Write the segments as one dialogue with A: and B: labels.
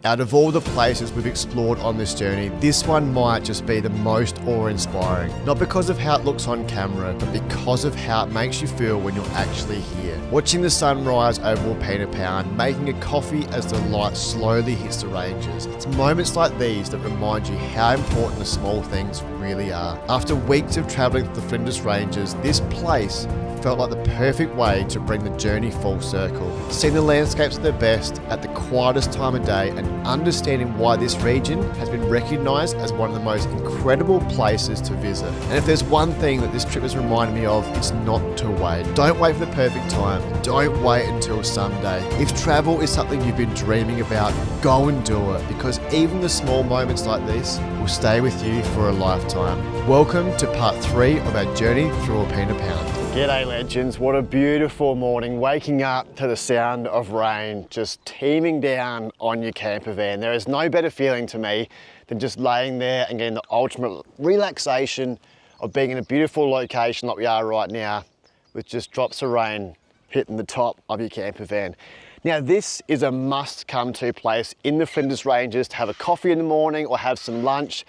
A: Out of all the places we've explored on this journey, this one might just be the most awe-inspiring. Not because of how it looks on camera, but because of how it makes you feel when you're actually here. Watching the sunrise over Wilpena Pound, making a coffee as the light slowly hits the ranges. It's moments like these that remind you how important the small things really are. After weeks of travelling through the Flinders Ranges, this place felt like the perfect way to bring the journey full circle. Seeing the landscapes at their best at the quietest time of day and understanding why this region has been recognised as one of the most incredible places to visit. And if there's one thing that this trip has reminded me of, it's not to wait. Don't wait for the perfect time. Don't wait until someday. If travel is something you've been dreaming about, go and do it, because even the small moments like this will stay with you for a lifetime. Welcome to part 3 of our journey through Wilpena Pound. G'day legends, what a beautiful morning, waking up to the sound of rain just teeming down on your camper van. There is no better feeling to me than just laying there and getting the ultimate relaxation of being in a beautiful location like we are right now, with just drops of rain hitting the top of your camper van. Now this is a must come to place in the Flinders Ranges to have a coffee in the morning or have some lunch,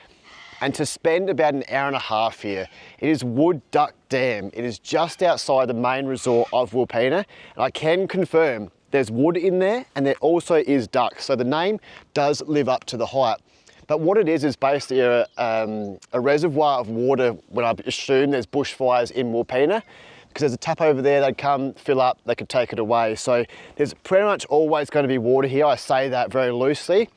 A: and to spend about an hour and a half here. It is Wood Duck Dam. It is just outside the main resort of Wilpena, and I can confirm there's wood in there and there also is duck, so the name does live up to the hype. But what it is basically a reservoir of water when I assume there's bushfires in Wilpena, because there's a tap over there, they'd come, fill up, they could take it away. So there's pretty much always going to be water here. I say that very loosely,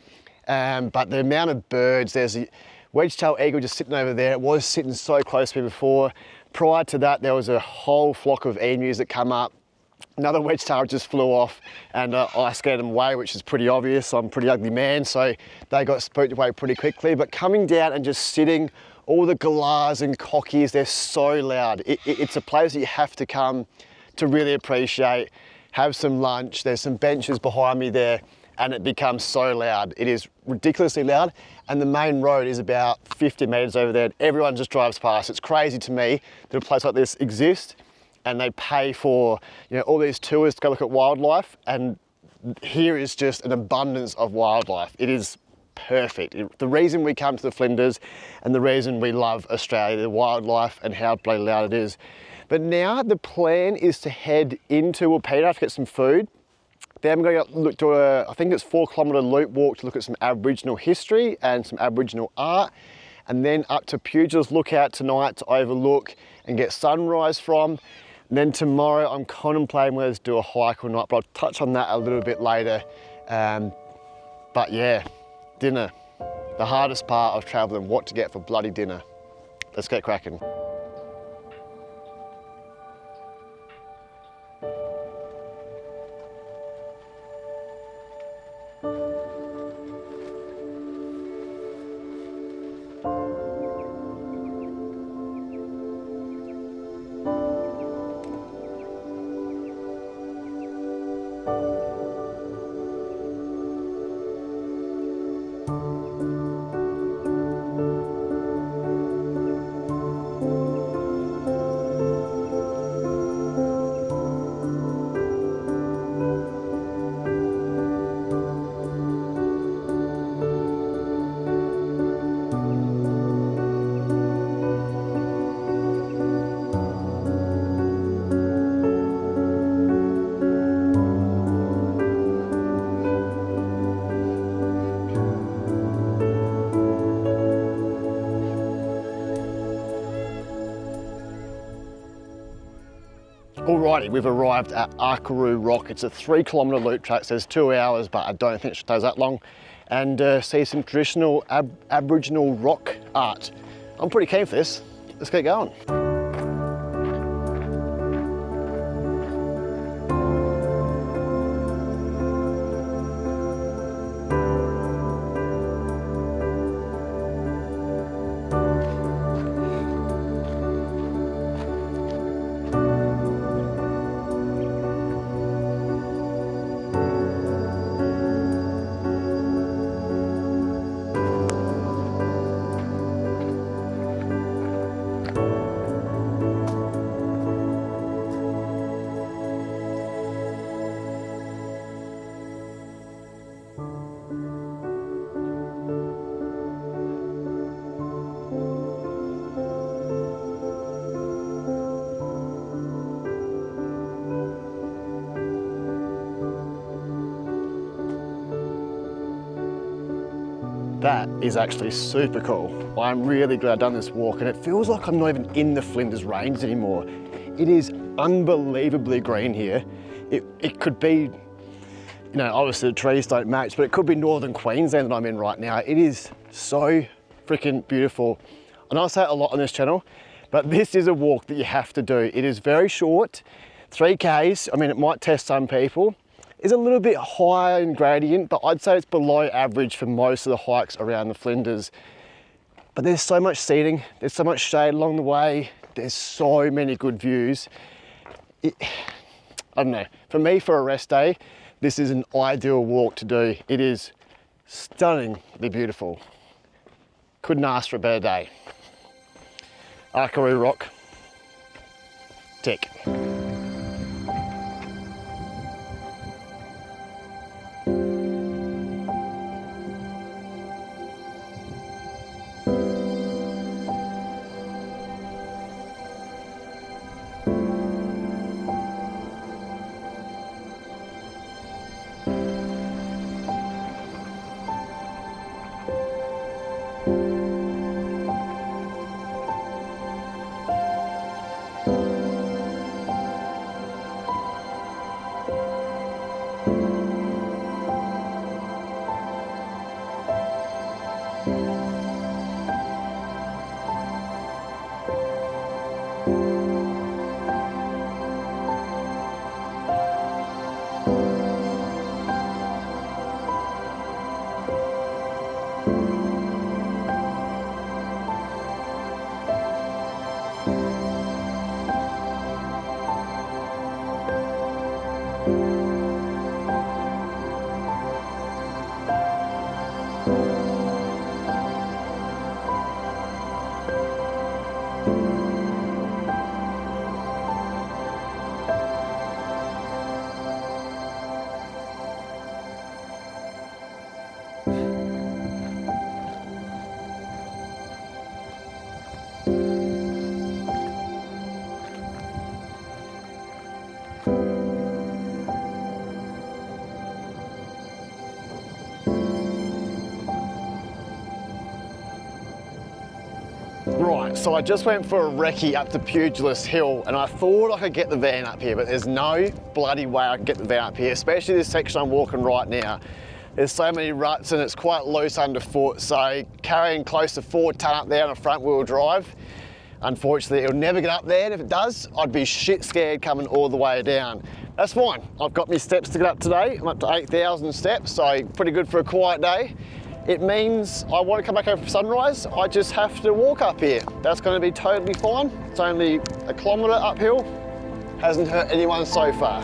A: but the amount of birds, there's a wedge-tailed eagle just sitting over there. It was sitting so close to me before. Prior to that, there was a whole flock of emus that come up. Another wedge-tail just flew off and I scared them away, which is pretty obvious. I'm a pretty ugly man, so they got spooked away pretty quickly. But coming down and just sitting, all the galahs and cockies, they're so loud. It's a place that you have to come to really appreciate, have some lunch. There's some benches behind me there, and it becomes so loud. It is ridiculously loud, and the main road is about 50 metres over there, and everyone just drives past. It's crazy to me that a place like this exists, and they pay for, you know, all these tours to go look at wildlife, and here is just an abundance of wildlife. It is perfect. The reason we come to the Flinders and the reason we love Australia, the wildlife and how bloody loud it is. But now the plan is to head into Wilpena to get some food. Then I'm going to look to I think it's 4-kilometre loop walk to look at some Aboriginal history and some Aboriginal art, and then up to Pugilist Lookout tonight to overlook and get sunrise from. And then tomorrow I'm contemplating whether to do a hike or not, but I'll touch on that a little bit later. But yeah, dinner. The hardest part of travelling, what to get for bloody dinner. Let's get cracking. Alrighty, we've arrived at Arkaroo Rock. It's a 3-kilometre loop track, says 2 hours, but I don't think it stays that long. And see some traditional Aboriginal rock art. I'm pretty keen for this. Let's get going. That is actually super cool. I'm really glad I've done this walk, and it feels like I'm not even in the Flinders Ranges anymore. It is unbelievably green here. It could be, you know, obviously the trees don't match, but it could be northern Queensland that I'm in right now. It is so freaking beautiful. And I say it a lot on this channel, but this is a walk that you have to do. It is very short, 3Ks. I mean, it might test some people. It's a little bit higher in gradient, but I'd say it's below average for most of the hikes around the Flinders. But there's so much seating, there's so much shade along the way, there's so many good views. I don't know, for me, for a rest day, this is an ideal walk to do. It is stunningly beautiful. Couldn't ask for a better day. Arkaroo Rock, tick. Right, so I just went for a recce up to Pugilist Hill, and I thought I could get the van up here, but there's no bloody way I can get the van up here, especially this section I'm walking right now. There's so many ruts and it's quite loose underfoot, so carrying close to 4 tonne up there on a front wheel drive, unfortunately it'll never get up there, and if it does, I'd be shit scared coming all the way down. That's fine, I've got my steps to get up today. I'm up to 8,000 steps, so pretty good for a quiet day. It means I want to come back over for sunrise, I just have to walk up here. That's going to be totally fine. It's only a kilometre uphill, hasn't hurt anyone so far.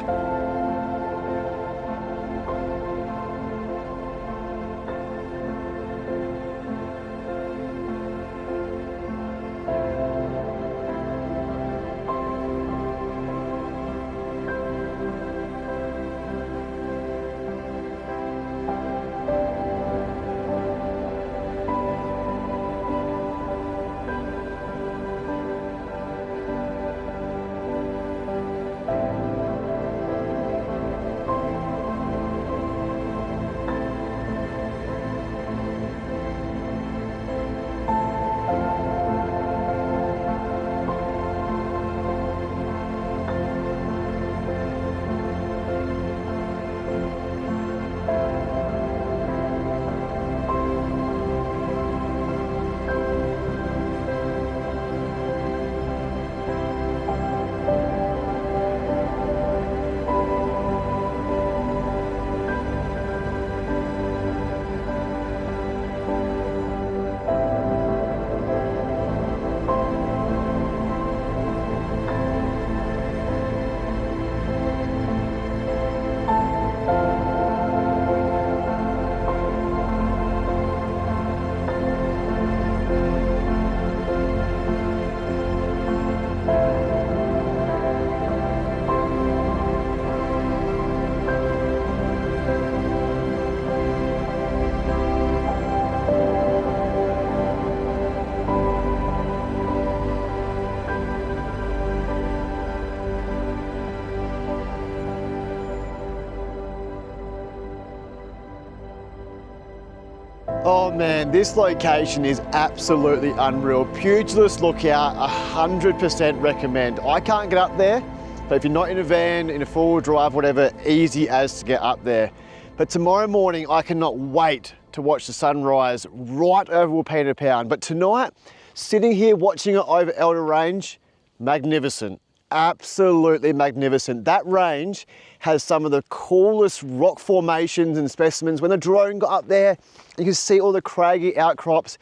A: Oh man, this location is absolutely unreal. Pugilist Lookout, 100% recommend. I can't get up there, but if you're not in a van, in a four-wheel drive, whatever, easy as to get up there. But tomorrow morning, I cannot wait to watch the sunrise right over Wilpena Pound. But tonight, sitting here watching it over Elder Range, magnificent. Absolutely magnificent. That range has some of the coolest rock formations and specimens. When the drone got up there, you can see all the craggy outcrops.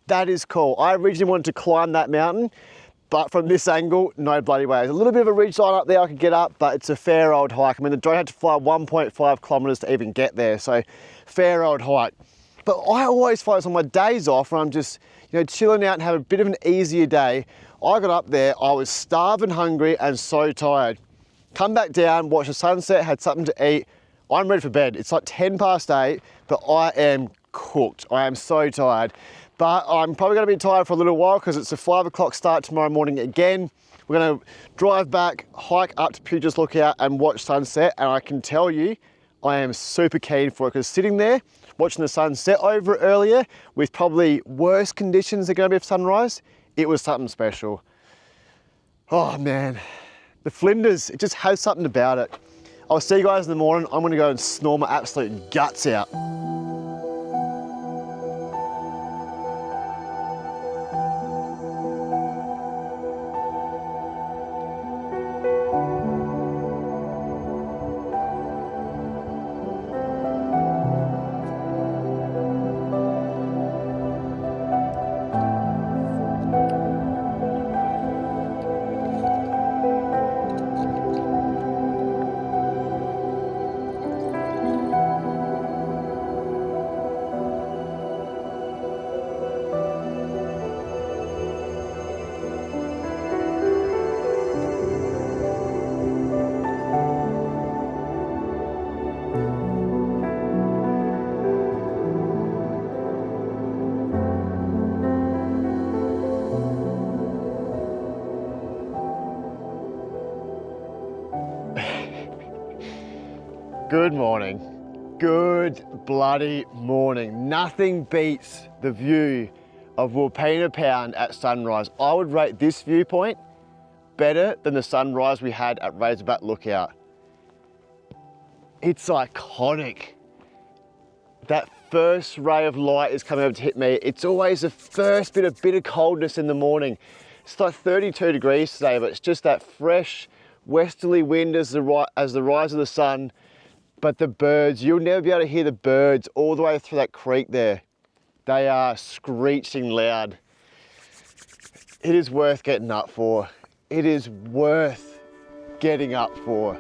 A: That is cool. I originally wanted to climb that mountain, but from this angle, no bloody way. There's a little bit of a ridge line up there I could get up, but it's a fair old hike. I mean, the drone had to fly 1.5 kilometers to even get there, so fair old hike. But I always find this on my days off when I'm just, chilling out and have a bit of an easier day. I got up there, I was starving hungry and so tired. Come back down, watch the sunset, had something to eat. I'm ready for bed. It's like 10 past 8, but I am cooked. I am so tired. But I'm probably gonna be tired for a little while because it's a 5 o'clock start tomorrow morning again. We're gonna drive back, hike up to Pugilist Lookout and watch sunset. And I can tell you, I am super keen for it because sitting there, watching the sunset over earlier with probably worse conditions are gonna be for sunrise, it was something special. Oh man, the Flinders, it just has something about it. I'll see you guys in the morning. I'm gonna go and snore my absolute guts out. Good morning. Good bloody morning. Nothing beats the view of Wilpena Pound at sunrise. I would rate this viewpoint better than the sunrise we had at Razorback Lookout. It's iconic. That first ray of light is coming over to hit me. It's always the first bit of coldness in the morning. It's like 32 degrees today, but it's just that fresh westerly wind as the rise of the sun. But the birds, you'll never be able to hear the birds all the way through that creek there. They are screeching loud. It is worth getting up for. It is worth getting up for.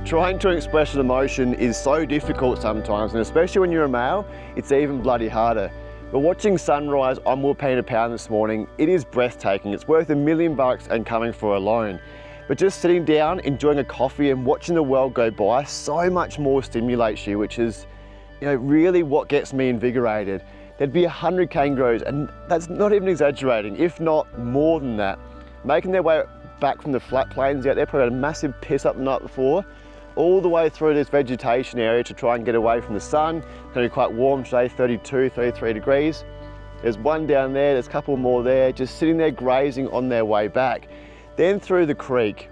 A: Trying to express an emotion is so difficult sometimes, and especially when you're a male, it's even bloody harder. But watching sunrise on Wilpena Pound this morning, it is breathtaking. It's worth $1 million and coming for a loan. But just sitting down, enjoying a coffee and watching the world go by, so much more stimulates you, which is, really what gets me invigorated. There'd be 100 kangaroos, and that's not even exaggerating, if not more than that, making their way back from the flat plains out there, probably had a massive piss up the night before, all the way through this vegetation area to try and get away from the sun. It's going to be quite warm today, 32, 33 degrees. There's one down there, there's a couple more there, just sitting there grazing on their way back. Then through the creek,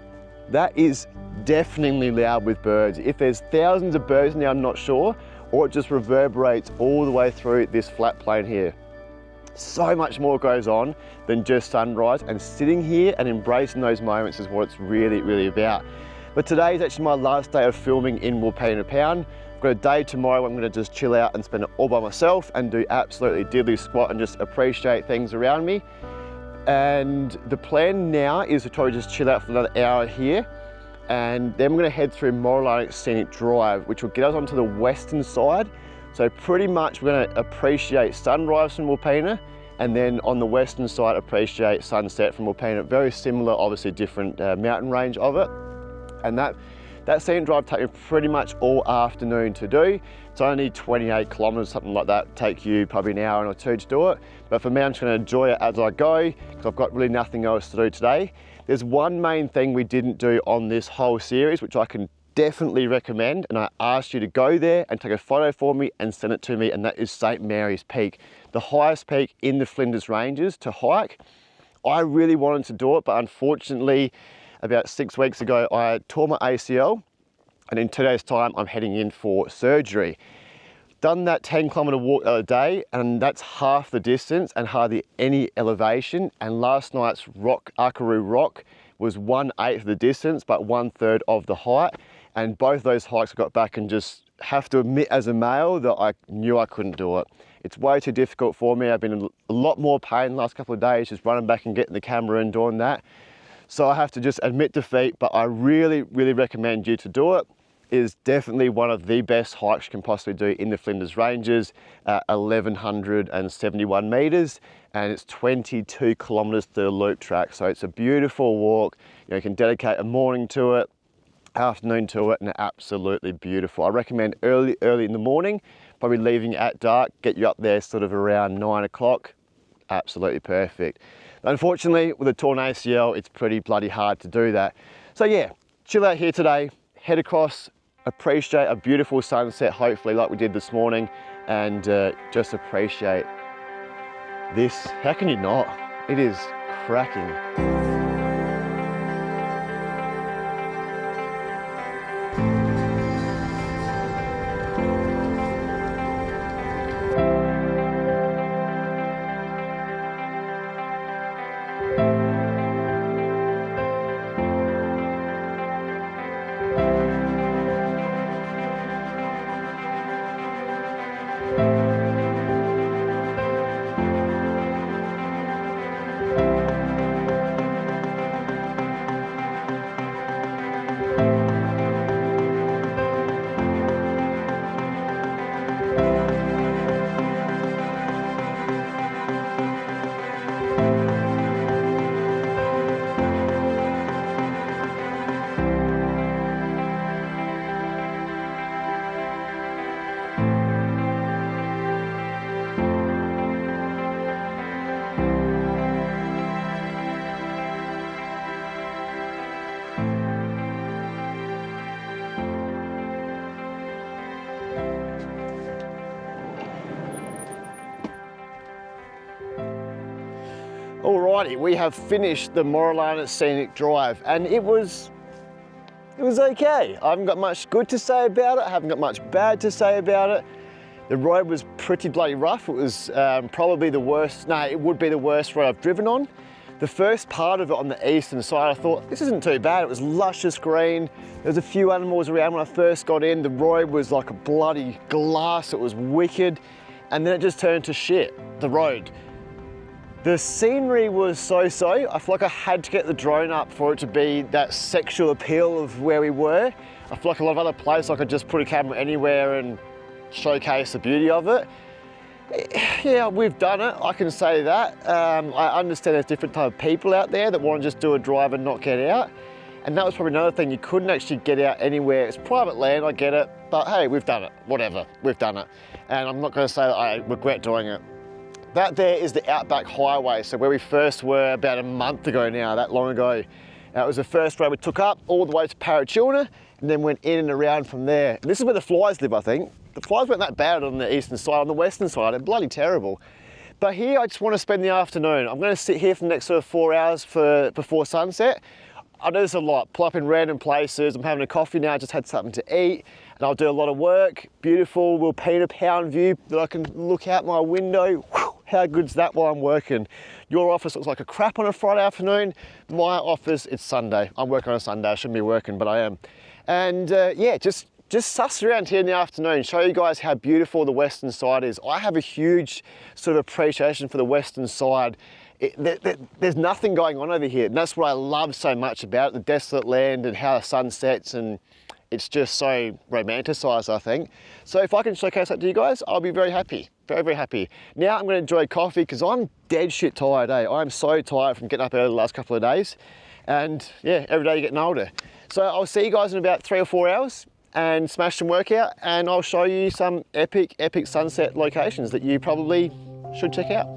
A: that is deafeningly loud with birds. If there's thousands of birds now, I'm not sure, or it just reverberates all the way through this flat plain here. So much more goes on than just sunrise, and sitting here and embracing those moments is what it's really, really about. But today is actually my last day of filming in Wilpena Pound. I've got a day tomorrow where I'm going to just chill out and spend it all by myself and do absolutely diddly squat and just appreciate things around me. And the plan now is to try to just chill out for another hour here, and then we're going to head through Moralana Scenic Drive, which will get us onto the western side. So pretty much we're going to appreciate sunrise from Wilpena, and then on the western side appreciate sunset from Wilpena. Very similar, obviously different mountain range of it. And that scenic drive takes me pretty much all afternoon to do. It's only 28 kilometers, something like that. Take you probably an hour or two to do it. But for me, I'm just going to enjoy it as I go, because I've got really nothing else to do today. There's one main thing we didn't do on this whole series, which I can definitely recommend, and I asked you to go there and take a photo for me and send it to me, and that is St. Mary's Peak, the highest peak in the Flinders Ranges to hike. I really wanted to do it, but unfortunately, about 6 weeks ago, I tore my ACL, and in 2 days' time, I'm heading in for surgery. Done that 10-kilometer walk the other day, and that's half the distance and hardly any elevation. And last night's Arkaroo rock was 1/8 of the distance, but 1/3 of the height. And both those hikes I got back, and just have to admit as a male that I knew I couldn't do it. It's way too difficult for me. I've been in a lot more pain the last couple of days just running back and getting the camera and doing that. So I have to just admit defeat, but I really, really recommend you to do it. It is definitely one of the best hikes you can possibly do in the Flinders Ranges, 1,171 meters, and it's 22 kilometers through the loop track. So it's a beautiful walk. You can dedicate a morning to it, afternoon to it, and absolutely beautiful. I recommend early in the morning, probably leaving at dark, get you up there sort of around 9 o'clock. Absolutely perfect. Unfortunately, with a torn ACL, it's pretty bloody hard to do that. So yeah, chill out here today, head across, appreciate a beautiful sunset, hopefully like we did this morning, and just appreciate this. How can you not? It is cracking. Alrighty, we have finished the Moralana Scenic Drive, and it was okay. I haven't got much good to say about it. I haven't got much bad to say about it. The road was pretty bloody rough. It was probably the worst, no, it would be the worst road I've driven on. The first part of it on the eastern side, I thought, this isn't too bad. It was luscious green. There was a few animals around when I first got in. The road was like a bloody glass. It was wicked. And then it just turned to shit, the road. The scenery was so-so. I feel like I had to get the drone up for it to be that sexual appeal of where we were. I feel like a lot of other places I could just put a camera anywhere and showcase the beauty of it. Yeah, we've done it, I can say that. I understand there's different type of people out there that want to just do a drive and not get out. And that was probably another thing, you couldn't actually get out anywhere. It's private land, I get it, but hey, we've done it, whatever, we've done it. And I'm not gonna say that I regret doing it. That there is the Outback Highway, so where we first were about a month ago now, that long ago. That was the first road we took up all the way to Parachilna, and then went in and around from there. And this is where the flies live, I think. The flies weren't that bad on the eastern side. On the western side, they're bloody terrible. But here, I just want to spend the afternoon. I'm going to sit here for the next sort of 4 hours before sunset. I do this a lot, pull up in random places. I'm having a coffee now, just had something to eat, and I'll do a lot of work. Beautiful Wilpena Pound view that I can look out my window. Whew. How good's that while I'm working? Your office looks like a crap on a Friday afternoon. My office, it's Sunday. I'm working on a Sunday. I shouldn't be working, but I am. And yeah, just suss around here in the afternoon, show you guys how beautiful the western side is. I have a huge sort of appreciation for the western side. There's nothing going on over here, and that's what I love so much about it, the desolate land and how the sun sets, and it's just so romanticised, I think. So if I can showcase that to you guys, I'll be very happy, very, very happy. Now I'm going to enjoy coffee because I'm dead shit tired, eh? I'm so tired from getting up early the last couple of days, and yeah, every day you're getting older. So I'll see you guys in about 3 or 4 hours and smash some workout, and I'll show you some epic sunset locations that you probably should check out.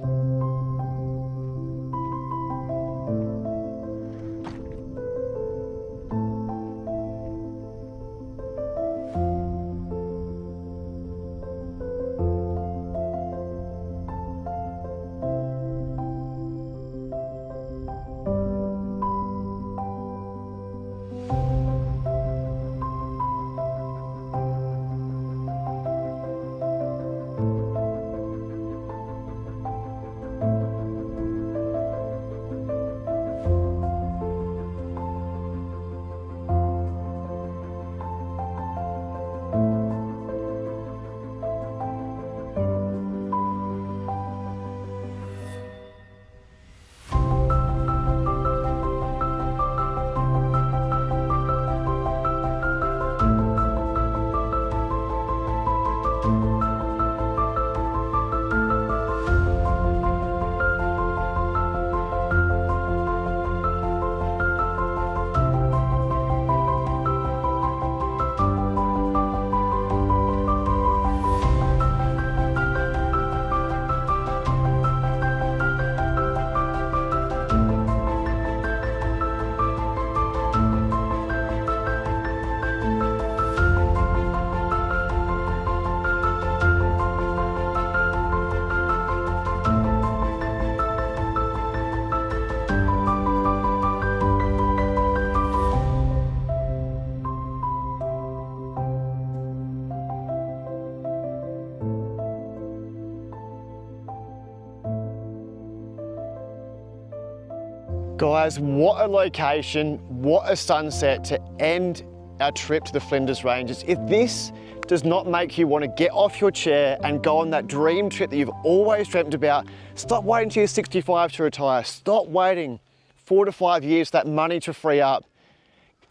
A: Guys, what a location, what a sunset to end our trip to the Flinders Ranges. If this does not make you want to get off your chair and go on that dream trip that you've always dreamt about, stop waiting till you're 65 to retire. Stop waiting 4 to 5 years for that money to free up.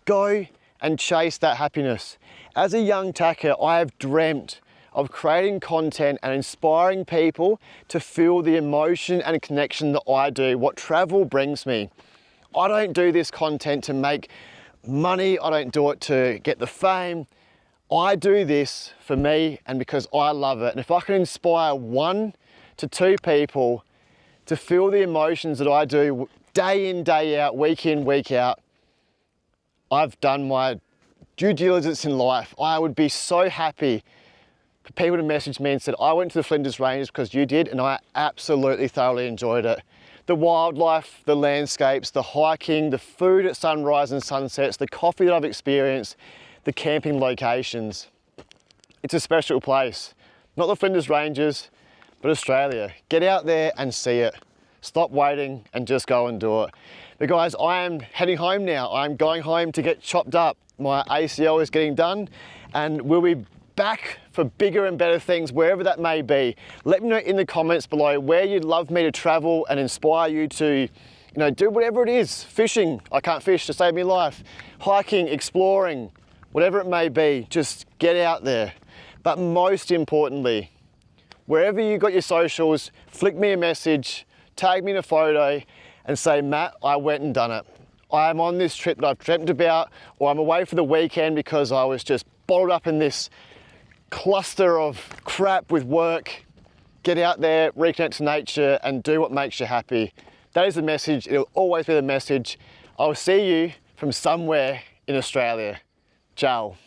A: Go and chase that happiness. As a young tacker, I have dreamt of creating content and inspiring people to feel the emotion and connection that I do, what travel brings me. I don't do this content to make money, I don't do it to get the fame. I do this for me and because I love it. And if I can inspire 1 to 2 people to feel the emotions that I do day in, day out, week in, week out, I've done my due diligence in life. I would be so happy for people to message me and said, I went to the Flinders Ranges because you did, and I absolutely thoroughly enjoyed it. The wildlife, the landscapes, the hiking, the food at sunrise and sunsets, the coffee that I've experienced, the camping locations. It's a special place. Not the Flinders Ranges, but Australia. Get out there and see it. Stop waiting and just go and do it. But guys, I am heading home now. I'm going home to get chopped up. My ACL is getting done, and we'll be back for bigger and better things, wherever that may be. Let me know in the comments below where you'd love me to travel and inspire you to, do whatever it is. Fishing, I can't fish to save me life. Hiking, exploring, whatever it may be, just get out there. But most importantly, wherever you got your socials, flick me a message, tag me in a photo and say, Matt, I went and done it. I'm on this trip that I've dreamt about, or I'm away for the weekend because I was just bottled up in this cluster of crap with work. Get out there, reconnect to nature and do what makes you happy. That is the message. It'll always be the message. I'll see you from somewhere in Australia. Ciao.